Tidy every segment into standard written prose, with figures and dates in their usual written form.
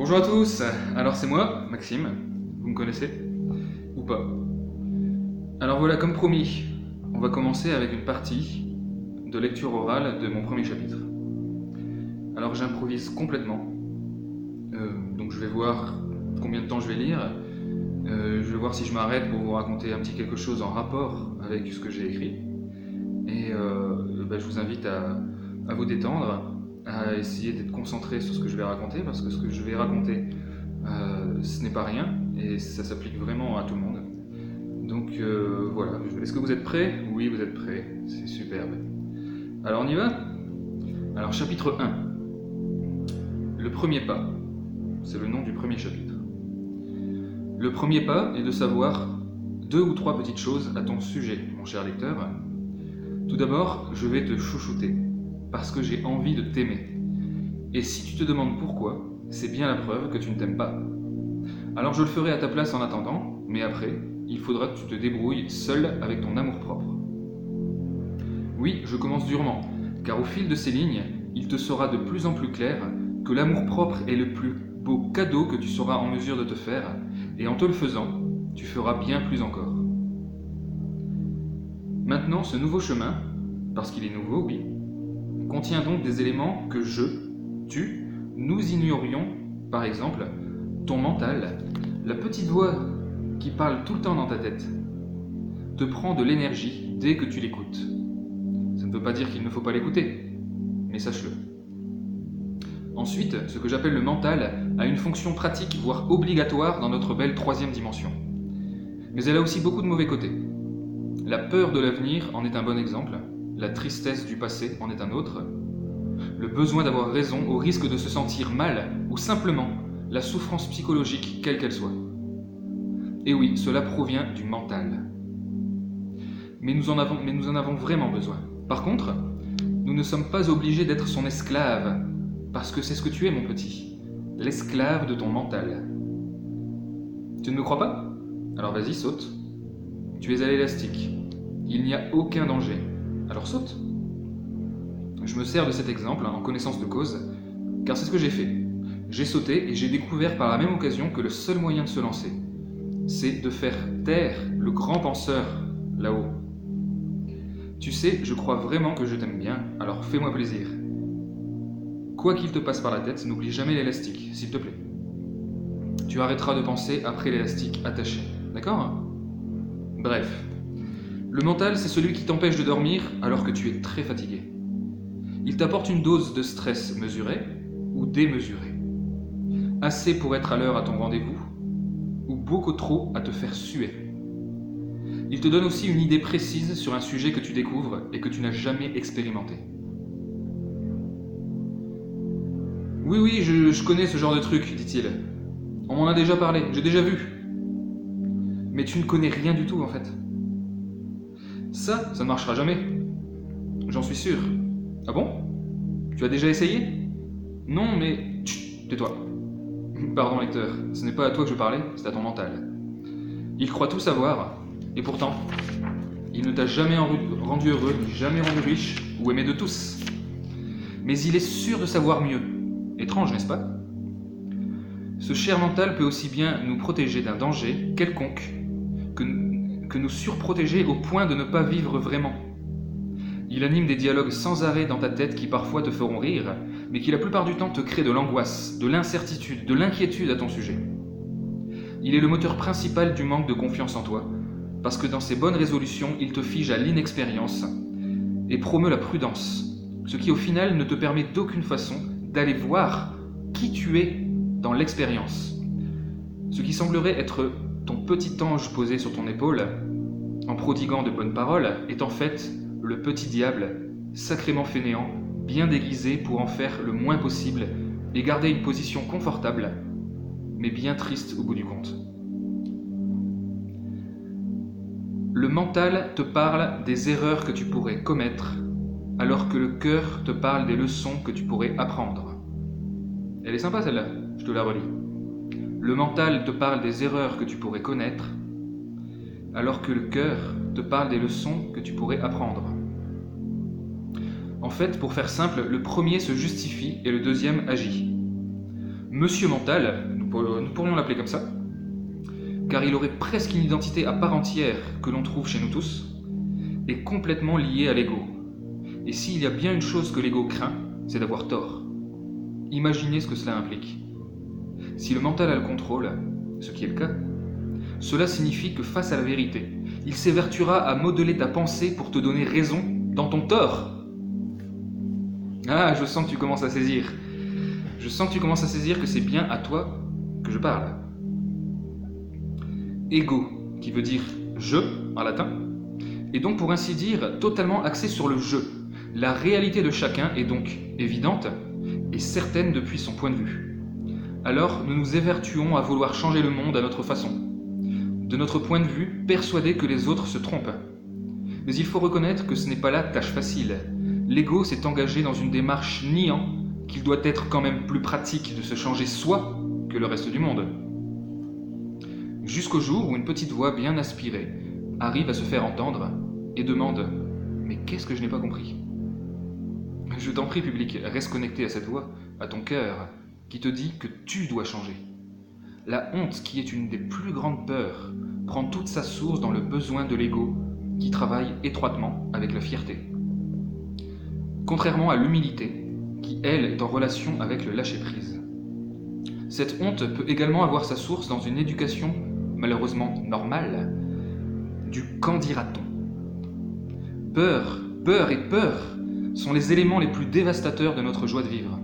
Bonjour à tous, alors c'est moi, Maxime, vous me connaissez ou pas? Alors voilà, comme promis, on va commencer avec une partie de lecture orale de mon premier chapitre. Alors j'improvise complètement, donc je vais voir combien de temps je vais lire, je vais voir si je m'arrête pour vous raconter un petit quelque chose en rapport avec ce que j'ai écrit, et je vous invite à vous détendre, à essayer d'être concentré sur ce que je vais raconter, parce que ce que je vais raconter, ce n'est pas rien, et ça s'applique vraiment à tout le monde. Donc voilà, est-ce que vous êtes prêts? Oui, vous êtes prêts, c'est superbe. Alors on y va? Alors chapitre 1. Le premier pas, c'est le nom du premier chapitre. Le premier pas est de savoir 2 ou 3 petites choses à ton sujet, mon cher lecteur. Tout d'abord, je vais te chouchouter, parce que j'ai envie de t'aimer. Et si tu te demandes pourquoi, c'est bien la preuve que tu ne t'aimes pas. Alors je le ferai à ta place en attendant, mais après, il faudra que tu te débrouilles seul avec ton amour-propre. Oui, je commence durement, car au fil de ces lignes, il te sera de plus en plus clair que l'amour-propre est le plus beau cadeau que tu seras en mesure de te faire, et en te le faisant, tu feras bien plus encore. Maintenant, ce nouveau chemin, parce qu'il est nouveau, oui, contient donc des éléments que tu, nous ignorions, par exemple, ton mental, la petite voix qui parle tout le temps dans ta tête, te prend de l'énergie dès que tu l'écoutes. Ça ne veut pas dire qu'il ne faut pas l'écouter, mais sache-le. Ensuite, ce que j'appelle le mental a une fonction pratique, voire obligatoire dans notre belle troisième dimension. Mais elle a aussi beaucoup de mauvais côtés. La peur de l'avenir en est un bon exemple, la tristesse du passé en est un autre, le besoin d'avoir raison au risque de se sentir mal, ou simplement la souffrance psychologique quelle qu'elle soit. Et oui, cela provient du mental. Mais nous en avons vraiment besoin. Par contre, nous ne sommes pas obligés d'être son esclave, parce que c'est ce que tu es, mon petit, l'esclave de ton mental. Tu ne me crois pas? Alors vas-y, saute. Tu es à l'élastique. Il n'y a aucun danger. Alors saute. Je me sers de cet exemple en connaissance de cause, car c'est ce que j'ai fait. J'ai sauté et j'ai découvert par la même occasion que le seul moyen de se lancer, c'est de faire taire le grand penseur là-haut. Tu sais, je crois vraiment que je t'aime bien, alors fais-moi plaisir. Quoi qu'il te passe par la tête, n'oublie jamais l'élastique, s'il te plaît. Tu arrêteras de penser après l'élastique attaché, d'accord? Bref. Le mental, c'est celui qui t'empêche de dormir alors que tu es très fatigué. Il t'apporte une dose de stress mesurée ou démesurée. Assez pour être à l'heure à ton rendez-vous, ou beaucoup trop à te faire suer. Il te donne aussi une idée précise sur un sujet que tu découvres et que tu n'as jamais expérimenté. Oui, je connais ce genre de truc, dit-il. On m'en a déjà parlé, j'ai déjà vu. Mais tu ne connais rien du tout en fait. Ça ne marchera jamais. J'en suis sûr. Ah bon? Tu as déjà essayé? Non, mais... Chut, tais-toi. Pardon lecteur, ce n'est pas à toi que je parlais, c'est à ton mental. Il croit tout savoir, et pourtant, il ne t'a jamais rendu heureux, ni jamais rendu riche, ou aimé de tous. Mais il est sûr de savoir mieux. Étrange, n'est-ce pas? Ce cher mental peut aussi bien nous protéger d'un danger quelconque que nous surprotéger au point de ne pas vivre vraiment. Il anime des dialogues sans arrêt dans ta tête qui parfois te feront rire, mais qui la plupart du temps te créent de l'angoisse, de l'incertitude, de l'inquiétude à ton sujet. Il est le moteur principal du manque de confiance en toi, parce que dans ses bonnes résolutions, il te fige à l'inexpérience et promeut la prudence, ce qui au final ne te permet d'aucune façon d'aller voir qui tu es dans l'expérience. Ce qui semblerait être ton petit ange posé sur ton épaule, en prodiguant de bonnes paroles, est en fait le petit diable, sacrément fainéant, bien déguisé pour en faire le moins possible et garder une position confortable, mais bien triste au bout du compte. Le mental te parle des erreurs que tu pourrais commettre, alors que le cœur te parle des leçons que tu pourrais apprendre. Elle est sympa celle-là, je te la relis. Le mental te parle des erreurs que tu pourrais connaître, alors que le cœur te parle des leçons que tu pourrais apprendre. En fait, pour faire simple, le premier se justifie et le deuxième agit. Monsieur Mental, nous pourrions l'appeler comme ça, car il aurait presque une identité à part entière que l'on trouve chez nous tous, est complètement lié à l'ego. Et s'il y a bien une chose que l'ego craint, c'est d'avoir tort. Imaginez ce que cela implique. Si le mental a le contrôle, ce qui est le cas, cela signifie que face à la vérité, il s'évertuera à modeler ta pensée pour te donner raison dans ton tort. Ah, je sens que tu commences à saisir. Je sens que tu commences à saisir que c'est bien à toi que je parle. Ego, qui veut dire je en latin, est donc pour ainsi dire totalement axé sur le je. La réalité de chacun est donc évidente et certaine depuis son point de vue. Alors nous nous évertuons à vouloir changer le monde à notre façon. De notre point de vue, persuadés que les autres se trompent. Mais il faut reconnaître que ce n'est pas là tâche facile. L'ego s'est engagé dans une démarche niant qu'il doit être quand même plus pratique de se changer soi que le reste du monde. Jusqu'au jour où une petite voix bien aspirée arrive à se faire entendre et demande « Mais qu'est-ce que je n'ai pas compris ?» Je t'en prie, public, reste connecté à cette voix, à ton cœur, qui te dit que tu dois changer. La honte, qui est une des plus grandes peurs, prend toute sa source dans le besoin de l'ego, qui travaille étroitement avec la fierté. Contrairement à l'humilité, qui, elle, est en relation avec le lâcher-prise. Cette honte peut également avoir sa source dans une éducation, malheureusement normale, du « qu'en dira-t-on ». Peur et peur sont les éléments les plus dévastateurs de notre joie de vivre,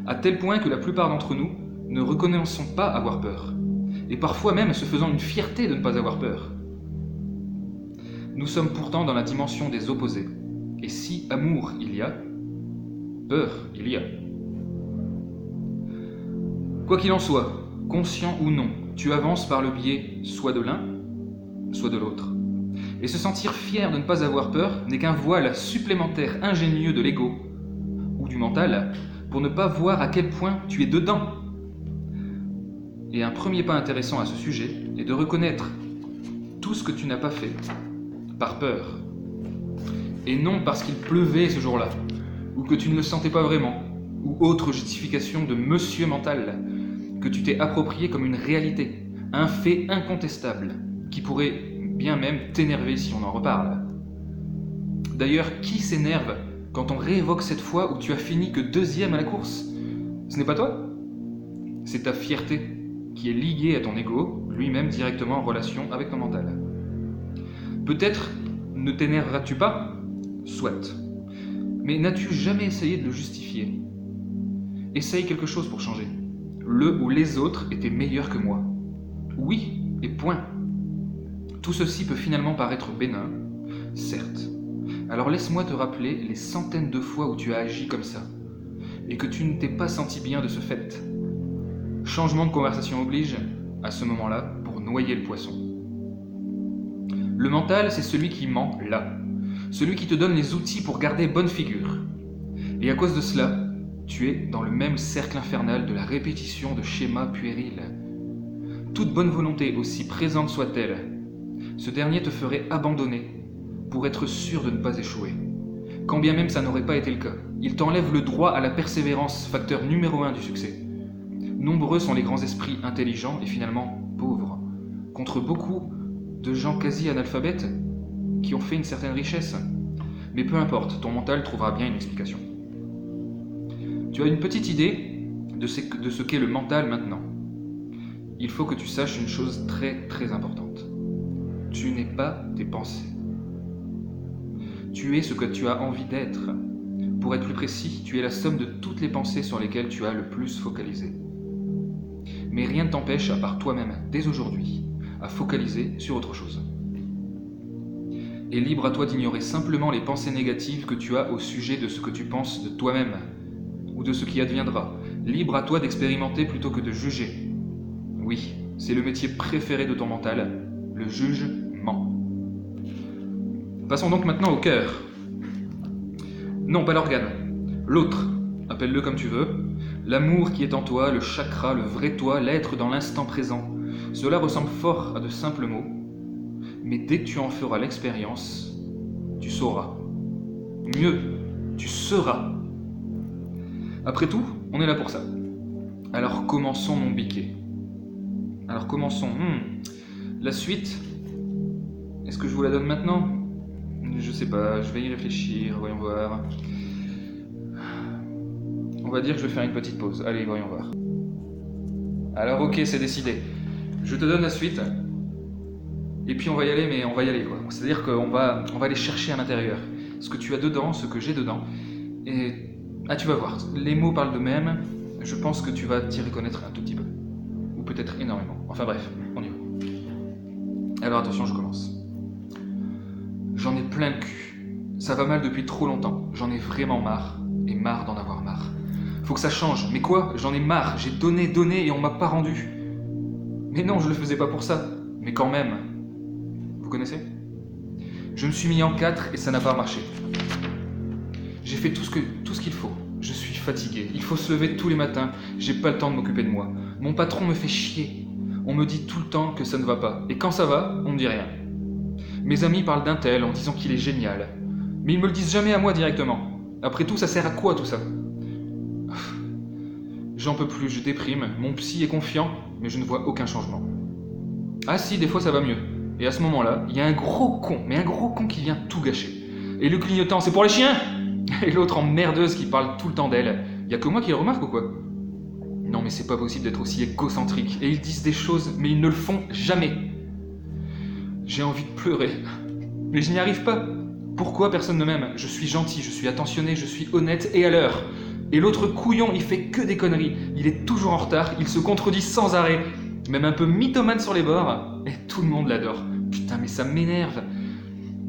à tel point que la plupart d'entre nous ne reconnaissons pas avoir peur, et parfois même se faisant une fierté de ne pas avoir peur. Nous sommes pourtant dans la dimension des opposés, et si amour il y a, peur il y a. Quoi qu'il en soit, conscient ou non, tu avances par le biais soit de l'un, soit de l'autre. Et se sentir fier de ne pas avoir peur n'est qu'un voile supplémentaire ingénieux de l'ego, ou du mental, pour ne pas voir à quel point tu es dedans. Et un premier pas intéressant à ce sujet est de reconnaître tout ce que tu n'as pas fait, par peur. Et non parce qu'il pleuvait ce jour-là, ou que tu ne le sentais pas vraiment, ou autre justification de monsieur mental, que tu t'es approprié comme une réalité, un fait incontestable, qui pourrait bien même t'énerver si on en reparle. D'ailleurs, qui s'énerve quand on réévoque cette fois où tu as fini que 2e à la course? Ce n'est pas toi? C'est ta fierté qui est liée à ton ego, lui-même directement en relation avec ton mental. Peut-être ne t'énerveras-tu pas? Soit. Mais n'as-tu jamais essayé de le justifier? Essaye quelque chose pour changer. Le ou les autres étaient meilleurs que moi. Oui, et point. Tout ceci peut finalement paraître bénin, certes. Alors laisse-moi te rappeler les centaines de fois où tu as agi comme ça, et que tu ne t'es pas senti bien de ce fait. Changement de conversation oblige, à ce moment-là, pour noyer le poisson. Le mental, c'est celui qui ment là, celui qui te donne les outils pour garder bonne figure. Et à cause de cela, tu es dans le même cercle infernal de la répétition de schémas puérils. Toute bonne volonté, aussi présente soit-elle, ce dernier te ferait abandonner pour être sûr de ne pas échouer. Quand bien même ça n'aurait pas été le cas, il t'enlève le droit à la persévérance, facteur numéro 1 du succès. Nombreux sont les grands esprits intelligents et finalement pauvres, contre beaucoup de gens quasi analphabètes qui ont fait une certaine richesse. Mais peu importe, ton mental trouvera bien une explication. Tu as une petite idée de ce qu'est le mental maintenant. Il faut que tu saches une chose très très importante. Tu n'es pas tes pensées. Tu es ce que tu as envie d'être. Pour être plus précis, tu es la somme de toutes les pensées sur lesquelles tu as le plus focalisé. Mais rien ne t'empêche, à part toi-même, dès aujourd'hui, à focaliser sur autre chose. Et libre à toi d'ignorer simplement les pensées négatives que tu as au sujet de ce que tu penses de toi-même, ou de ce qui adviendra. Libre à toi d'expérimenter plutôt que de juger. Oui, c'est le métier préféré de ton mental, le jugement. Passons donc maintenant au cœur. Non, pas l'organe. L'autre, appelle-le comme tu veux. L'amour qui est en toi, le chakra, le vrai toi, l'être dans l'instant présent. Cela ressemble fort à de simples mots. Mais dès que tu en feras l'expérience, tu sauras. Mieux, tu seras. Après tout, on est là pour ça. Alors commençons mon biquet. Alors commençons. La suite, est-ce que je vous la donne maintenant? Je sais pas, je vais y réfléchir, voyons voir. On va dire que je vais faire une petite pause. Allez, voyons voir. Alors ok, c'est décidé. Je te donne la suite. Et puis on va y aller, mais on va y aller quoi. C'est-à-dire qu'on va aller chercher à l'intérieur ce que tu as dedans, ce que j'ai dedans. Et tu vas voir, les mots parlent d'eux-mêmes. Je pense que tu vas t'y reconnaître un tout petit peu. Ou peut-être énormément. Enfin bref, on y va. Alors attention, je commence. J'en ai plein le cul. Ça va mal depuis trop longtemps. J'en ai vraiment marre. Et marre d'en avoir marre. Faut que ça change. Mais quoi? J'en ai marre. J'ai donné et on m'a pas rendu. Mais non, je le faisais pas pour ça. Mais quand même. Vous connaissez? Je me suis mis en 4 et ça n'a pas marché. J'ai fait tout ce qu'il faut. Je suis fatigué. Il faut se lever tous les matins. J'ai pas le temps de m'occuper de moi. Mon patron me fait chier. On me dit tout le temps que ça ne va pas. Et quand ça va, on me dit rien. Mes amis parlent d'un tel en disant qu'il est génial. Mais ils me le disent jamais à moi directement. Après tout, ça sert à quoi tout ça? J'en peux plus, je déprime. Mon psy est confiant, mais je ne vois aucun changement. Ah si, des fois ça va mieux. Et à ce moment-là, il y a un gros con qui vient tout gâcher. Et le clignotant, c'est pour les chiens! Et l'autre emmerdeuse qui parle tout le temps d'elle. Y a que moi qui le remarque ou quoi? Non mais c'est pas possible d'être aussi égocentrique. Et ils disent des choses, mais ils ne le font jamais. J'ai envie de pleurer. Mais je n'y arrive pas. Pourquoi personne ne m'aime? Je suis gentil, je suis attentionné, je suis honnête et à l'heure. Et l'autre couillon, il fait que des conneries. Il est toujours en retard, il se contredit sans arrêt. Même un peu mythomane sur les bords. Et tout le monde l'adore. Putain, mais ça m'énerve.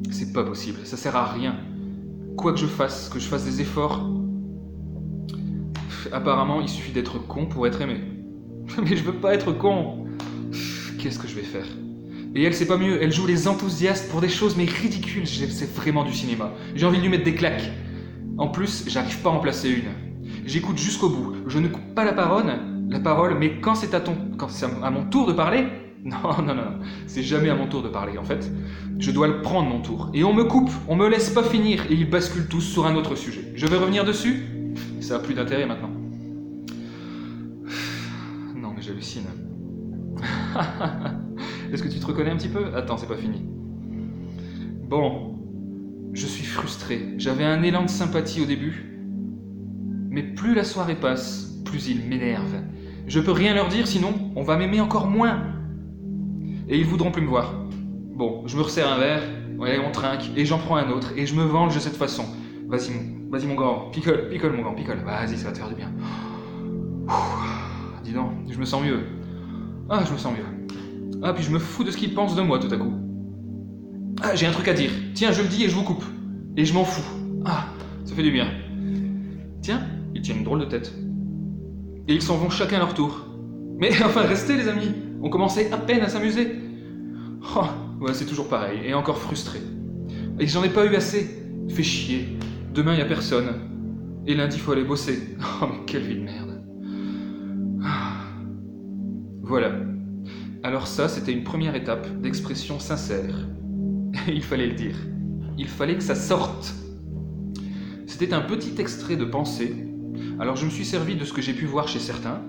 C'est pas possible, ça sert à rien. Quoi que je fasse des efforts. Apparemment, il suffit d'être con pour être aimé. Mais je veux pas être con. Qu'est-ce que je vais faire? Et elle, c'est pas mieux, elle joue les enthousiastes pour des choses mais ridicules. C'est vraiment du cinéma. J'ai envie de lui mettre des claques. En plus, j'arrive pas à en placer une. J'écoute jusqu'au bout. Je ne coupe pas la parole, mais quand c'est à mon tour de parler, non, c'est jamais à mon tour de parler en fait. Je dois le prendre mon tour. Et on me coupe, on me laisse pas finir et ils basculent tous sur un autre sujet. Je vais revenir dessus? Ça a plus d'intérêt maintenant. Non mais j'hallucine. Est-ce que tu te reconnais un petit peu? Attends, c'est pas fini. Bon, je suis frustré. J'avais un élan de sympathie au début. Mais plus la soirée passe, plus ils m'énervent. Je peux rien leur dire, sinon on va m'aimer encore moins. Et ils voudront plus me voir. Bon, je me resserre un verre, ouais, on trinque, et j'en prends un autre, et je me venge de cette façon. Vas-y mon grand, picole mon grand, picole. Vas-y, ça va te faire du bien. Dis donc, je me sens mieux. Ah, je me sens mieux. Ah, puis je me fous de ce qu'ils pensent de moi tout à coup. Ah, j'ai un truc à dire. Tiens, je le dis et je vous coupe. Et je m'en fous. Ah, ça fait du bien. Tiens, ils tiennent une drôle de tête. Et ils s'en vont chacun à leur tour. Mais enfin, restez les amis. On commençait à peine à s'amuser. Oh, ouais, c'est toujours pareil. Et encore frustré. Et j'en ai pas eu assez. Fait chier. Demain, y a personne. Et lundi, faut aller bosser. Oh, mais quelle vie de merde. Voilà. Alors ça, c'était une première étape d'expression sincère. Il fallait le dire. Il fallait que ça sorte. C'était un petit extrait de pensée. Alors je me suis servi de ce que j'ai pu voir chez certains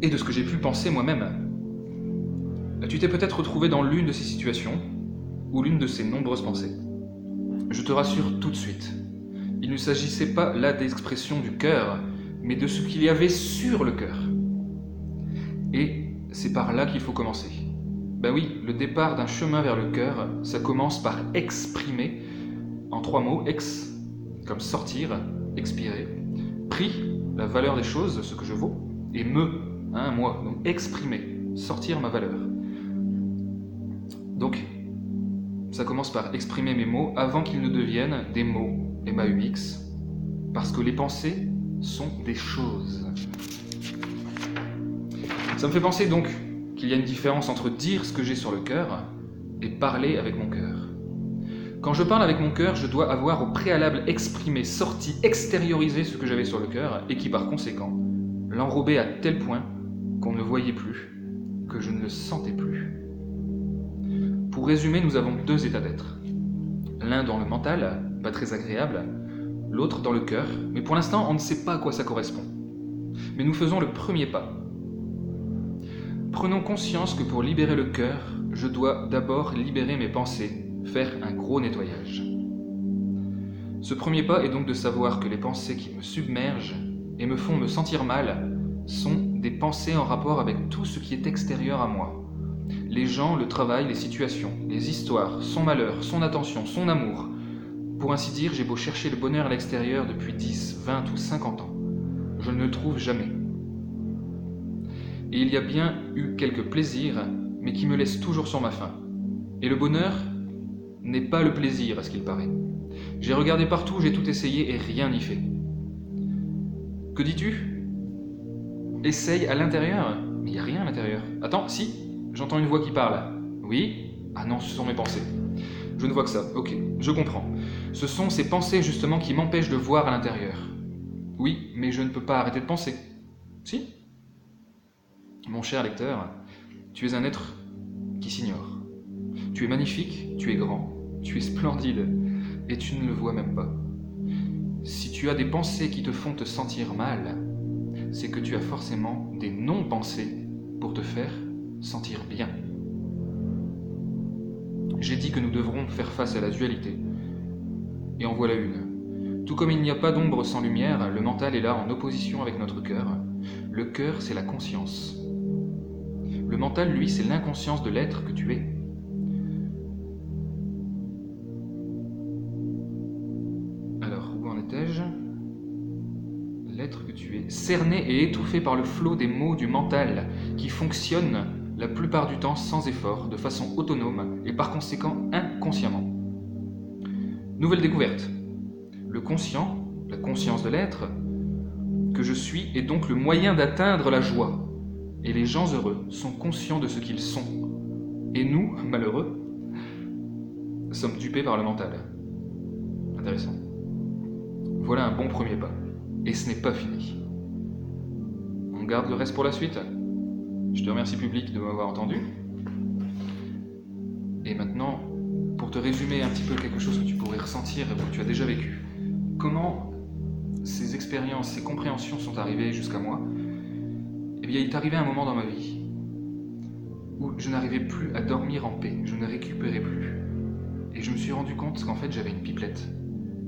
et de ce que j'ai pu penser moi-même. Tu t'es peut-être retrouvé dans l'une de ces situations ou l'une de ces nombreuses pensées. Je te rassure tout de suite. Il ne s'agissait pas là d'expression du cœur, mais de ce qu'il y avait sur le cœur. Et c'est par là qu'il faut commencer. Ben oui, le départ d'un chemin vers le cœur, ça commence par exprimer, en 3 mots, ex, comme sortir, expirer, prix, la valeur des choses, ce que je vaux, et moi, donc exprimer, sortir ma valeur. Donc, ça commence par exprimer mes mots avant qu'ils ne deviennent des mots, M-A-U-X, parce que les pensées sont des choses. Ça me fait penser donc qu'il y a une différence entre dire ce que j'ai sur le cœur et parler avec mon cœur. Quand je parle avec mon cœur, je dois avoir au préalable exprimé, sorti, extériorisé ce que j'avais sur le cœur et qui par conséquent l'enrobait à tel point qu'on ne le voyait plus, que je ne le sentais plus. Pour résumer, nous avons 2 états d'être. L'un dans le mental, pas très agréable, l'autre dans le cœur, mais pour l'instant on ne sait pas à quoi ça correspond. Mais nous faisons le premier pas. Prenons conscience que pour libérer le cœur, je dois d'abord libérer mes pensées, faire un gros nettoyage. Ce premier pas est donc de savoir que les pensées qui me submergent et me font me sentir mal sont des pensées en rapport avec tout ce qui est extérieur à moi. Les gens, le travail, les situations, les histoires, son malheur, son attention, son amour. Pour ainsi dire, j'ai beau chercher le bonheur à l'extérieur depuis 10, 20 ou 50 ans. Je ne le trouve jamais. Et il y a bien eu quelques plaisirs, mais qui me laissent toujours sur ma faim. Et le bonheur n'est pas le plaisir, à ce qu'il paraît. J'ai regardé partout, j'ai tout essayé et rien n'y fait. Que dis-tu ? Essaye à l'intérieur ? Mais il n'y a rien à l'intérieur. Attends, si, j'entends une voix qui parle. Oui ? Ah non, ce sont mes pensées. Je ne vois que ça, ok, je comprends. Ce sont ces pensées justement qui m'empêchent de voir à l'intérieur. Oui, mais je ne peux pas arrêter de penser. Si ? Mon cher lecteur, tu es un être qui s'ignore. Tu es magnifique, tu es grand, tu es splendide, et tu ne le vois même pas. Si tu as des pensées qui te font te sentir mal, c'est que tu as forcément des non-pensées pour te faire sentir bien. J'ai dit que nous devrons faire face à la dualité. Et en voilà une. Tout comme il n'y a pas d'ombre sans lumière, le mental est là en opposition avec notre cœur. Le cœur, c'est la conscience. Le mental, lui, c'est l'inconscience de l'être que tu es. Alors, où en étais-je ? L'être que tu es, cerné et étouffé par le flot des mots du mental, qui fonctionne la plupart du temps sans effort, de façon autonome et par conséquent inconsciemment. Nouvelle découverte. Le conscient, la conscience de l'être, que je suis, est donc le moyen d'atteindre la joie. Et les gens heureux sont conscients de ce qu'ils sont. Et nous, malheureux, sommes dupés par le mental. Intéressant. Voilà un bon premier pas. Et ce n'est pas fini. On garde le reste pour la suite. Je te remercie public de m'avoir entendu. Et maintenant, pour te résumer un petit peu quelque chose que tu pourrais ressentir et que tu as déjà vécu, comment ces expériences, ces compréhensions sont arrivées jusqu'à moi ? Eh bien, il est arrivé un moment dans ma vie où je n'arrivais plus à dormir en paix, je ne récupérais plus. Et je me suis rendu compte qu'en fait, j'avais une pipelette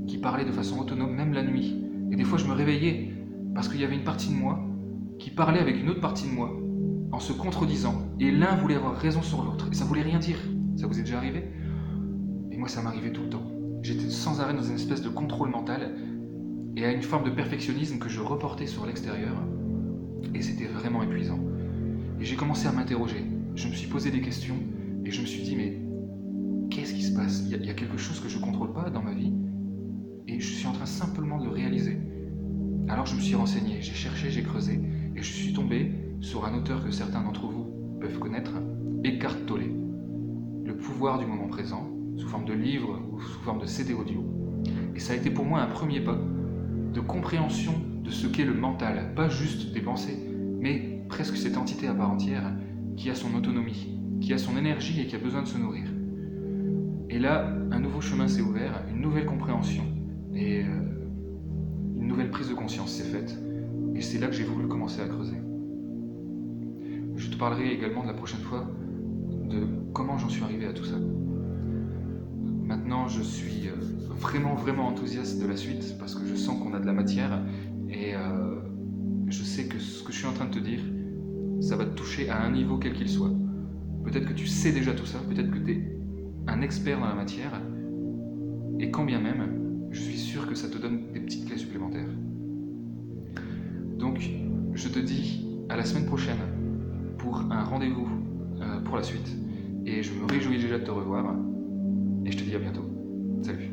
qui parlait de façon autonome, même la nuit. Et des fois, je me réveillais parce qu'il y avait une partie de moi qui parlait avec une autre partie de moi en se contredisant. Et l'un voulait avoir raison sur l'autre. Et ça voulait rien dire. Ça vous est déjà arrivé ? Et moi, ça m'arrivait tout le temps. J'étais sans arrêt dans une espèce de contrôle mental et à une forme de perfectionnisme que je reportais sur l'extérieur. Et c'était vraiment épuisant. Et j'ai commencé à m'interroger. Je me suis posé des questions et je me suis dit, mais qu'est-ce qui se passe ? Il y a quelque chose que je ne contrôle pas dans ma vie et je suis en train simplement de le réaliser. Alors je me suis renseigné, j'ai cherché, j'ai creusé et je suis tombé sur un auteur que certains d'entre vous peuvent connaître, Eckhart Tolle. Le pouvoir du moment présent, sous forme de livre ou sous forme de CD audio. Et ça a été pour moi un premier pas de compréhension de ce qu'est le mental, pas juste des pensées, mais presque cette entité à part entière qui a son autonomie, qui a son énergie et qui a besoin de se nourrir. Et là, un nouveau chemin s'est ouvert, une nouvelle compréhension et une nouvelle prise de conscience s'est faite. Et c'est là que j'ai voulu commencer à creuser. Je te parlerai également de la prochaine fois de comment j'en suis arrivé à tout ça. Maintenant, je suis vraiment enthousiaste de la suite parce que je sens qu'on a de la matière et je sais que ce que je suis en train de te dire, ça va te toucher à un niveau quel qu'il soit. Peut-être que tu sais déjà tout ça, peut-être que tu es un expert dans la matière et quand bien même, je suis sûr que ça te donne des petites clés supplémentaires. Donc, je te dis à la semaine prochaine pour un rendez-vous pour la suite et je me réjouis déjà de te revoir et je te dis à bientôt. Salut.